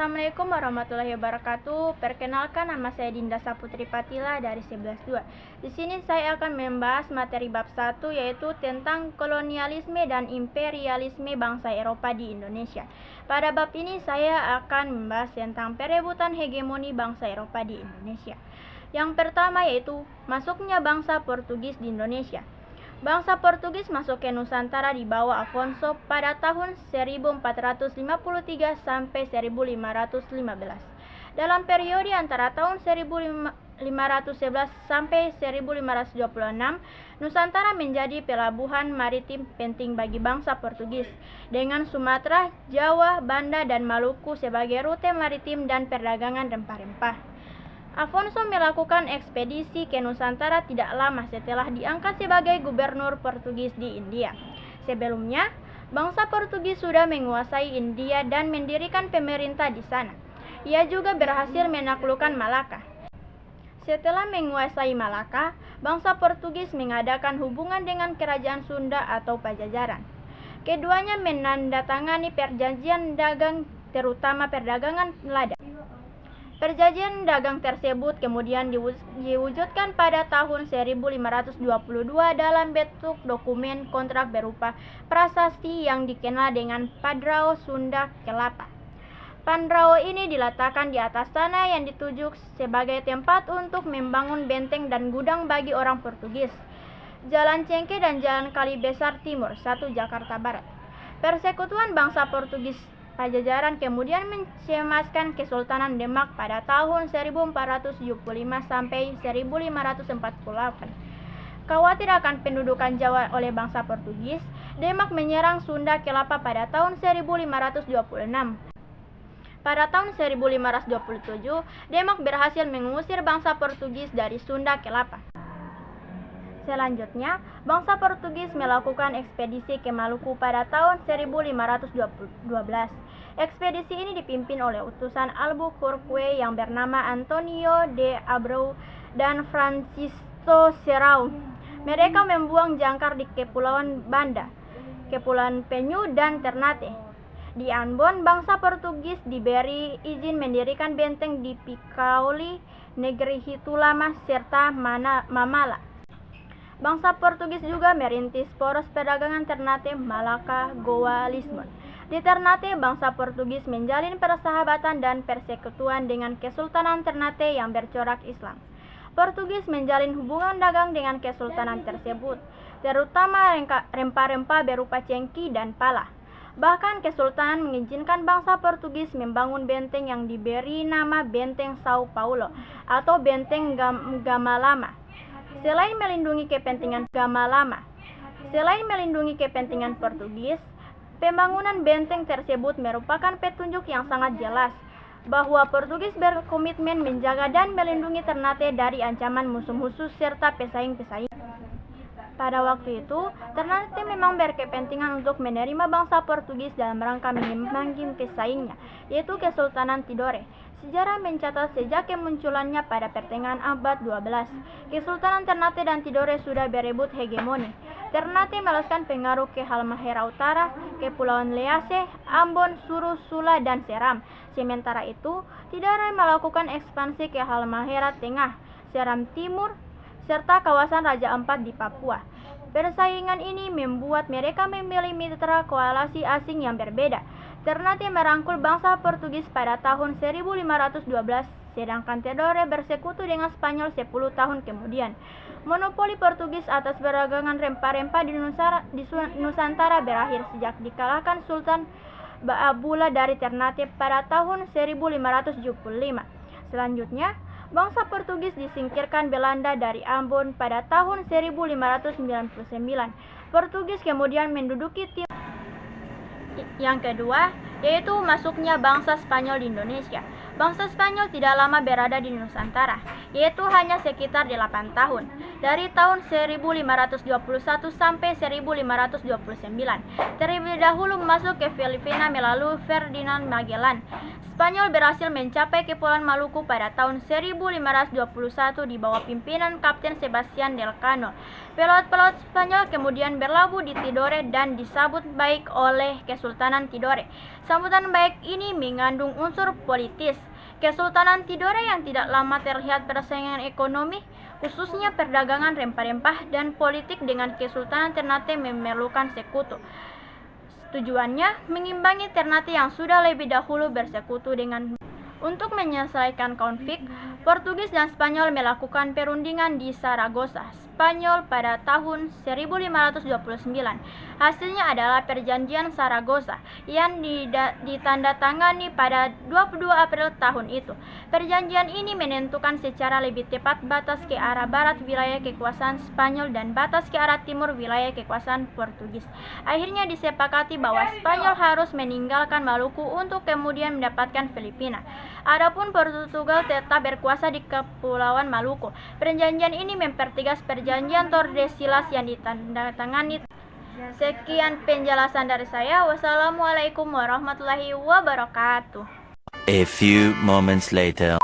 Assalamualaikum warahmatullahi wabarakatuh. Perkenalkan, nama saya Dinda Saputri Patila dari 11.2. Di sini saya akan membahas materi bab 1, yaitu tentang kolonialisme dan imperialisme bangsa Eropa di Indonesia. Pada bab ini saya akan membahas tentang perebutan hegemoni bangsa Eropa di Indonesia. Yang pertama yaitu masuknya bangsa Portugis di Indonesia. Bangsa Portugis masuk ke Nusantara di bawah Afonso pada tahun 1453 sampai 1515. Dalam periode antara tahun 1511 sampai 1526, Nusantara menjadi pelabuhan maritim penting bagi bangsa Portugis, dengan Sumatera, Jawa, Banda, dan Maluku sebagai rute maritim dan perdagangan rempah-rempah. Afonso melakukan ekspedisi ke Nusantara tidak lama setelah diangkat sebagai gubernur Portugis di India. Sebelumnya, bangsa Portugis sudah menguasai India dan mendirikan pemerintah di sana. Ia juga berhasil menaklukkan Malaka. Setelah menguasai Malaka, bangsa Portugis mengadakan hubungan dengan kerajaan Sunda atau Pajajaran. Keduanya menandatangani perjanjian dagang, terutama perdagangan lada. Perjanjian dagang tersebut kemudian diwujudkan pada tahun 1522 dalam bentuk dokumen kontrak berupa prasasti yang dikenal dengan Padrao Sunda Kelapa. Padrao ini diletakkan di atas tanah yang dituju sebagai tempat untuk membangun benteng dan gudang bagi orang Portugis. Jalan Cengke dan Jalan Kali Besar Timur, 1 Jakarta Barat. Persekutuan bangsa Portugis Pajajaran kemudian mencemaskan Kesultanan Demak pada tahun 1475 sampai 1548. Khawatir akan pendudukan Jawa oleh bangsa Portugis, Demak menyerang Sunda Kelapa pada tahun 1526. Pada tahun 1527, Demak berhasil mengusir bangsa Portugis dari Sunda Kelapa. Selanjutnya, bangsa Portugis melakukan ekspedisi ke Maluku pada tahun 1512. Ekspedisi ini dipimpin oleh utusan Albuquerque yang bernama Antonio de Abreu dan Francisco Serrao. Mereka membuang jangkar di Kepulauan Banda, Kepulauan Penyu, dan Ternate. Di Ambon, bangsa Portugis diberi izin mendirikan benteng di Picaoli, Negeri Hitulama, serta Mamala. Bangsa Portugis juga merintis poros perdagangan Ternate, Malaka, Goa, Lisbon. Di Ternate, bangsa Portugis menjalin persahabatan dan persekutuan dengan Kesultanan Ternate yang bercorak Islam. Portugis menjalin hubungan dagang dengan kesultanan tersebut, terutama rempah-rempah berupa cengki dan pala. Bahkan Kesultanan mengizinkan bangsa Portugis membangun benteng yang diberi nama Benteng Sao Paulo atau Benteng Gamalama. Selain melindungi kepentingan Portugis, pembangunan benteng tersebut merupakan petunjuk yang sangat jelas bahwa Portugis berkomitmen menjaga dan melindungi Ternate dari ancaman musuh-musuh serta pesaing-pesaing. Pada waktu itu, Ternate memang berkepentingan untuk menerima bangsa Portugis dalam rangka memanggil pesaingnya, yaitu Kesultanan Tidore. Sejarah mencatat sejak kemunculannya pada pertengahan abad 12, Kesultanan Ternate dan Tidore sudah berebut hegemoni. Ternate meluaskan pengaruh ke Halmahera Utara, Kepulauan Lease, Ambon, Suru, Sula, dan Seram. Sementara itu, Tidore melakukan ekspansi ke Halmahera Tengah, Seram Timur, serta kawasan Raja Ampat di Papua. Persaingan ini membuat mereka memilih mitra koalisi asing yang berbeda. Ternate merangkul bangsa Portugis pada tahun 1512, sedangkan Tidore bersekutu dengan Spanyol 10 tahun kemudian. Monopoli Portugis atas perdagangan rempah-rempah di Nusantara berakhir sejak dikalahkan Sultan Ba'abula dari Ternate pada tahun 1575. Selanjutnya, bangsa Portugis disingkirkan Belanda dari Ambon pada tahun 1599. Portugis kemudian menduduki timur. Yang kedua, yaitu masuknya bangsa Spanyol di Indonesia. Bangsa Spanyol tidak lama berada di Nusantara, yaitu hanya sekitar 8 tahun, dari tahun 1521 sampai 1529. Terlebih dahulu masuk ke Filipina melalui Ferdinand Magellan. Spanyol berhasil mencapai Kepulauan Maluku pada tahun 1521 di bawah pimpinan Kapten Sebastian Elcano. Pelaut-pelaut Spanyol kemudian berlabuh di Tidore dan disambut baik oleh Kesultanan Tidore. Sambutan baik ini mengandung unsur politis. Kesultanan Tidore yang tidak lama terlihat persaingan ekonomi, khususnya perdagangan rempah-rempah dan politik dengan Kesultanan Ternate memerlukan sekutu. Tujuannya mengimbangi Ternate yang sudah lebih dahulu bersekutu dengan. Untuk menyelesaikan konflik, Portugis dan Spanyol melakukan perundingan di Saragossa, Spanyol pada tahun 1529. Hasilnya adalah Perjanjian Saragossa yang ditandatangani pada 22 April tahun itu. Perjanjian ini menentukan secara lebih tepat batas ke arah barat wilayah kekuasaan Spanyol dan batas ke arah timur wilayah kekuasaan Portugis. Akhirnya disepakati bahwa Spanyol harus meninggalkan Maluku untuk kemudian mendapatkan Filipina. Adapun Portugal tetap berkuasa di Kepulauan Maluku. Perjanjian ini mempertegas Perjanjian Tordesillas yang ditandatangani. Sekian penjelasan dari saya. Wassalamualaikum warahmatullahi wabarakatuh. A few moments later.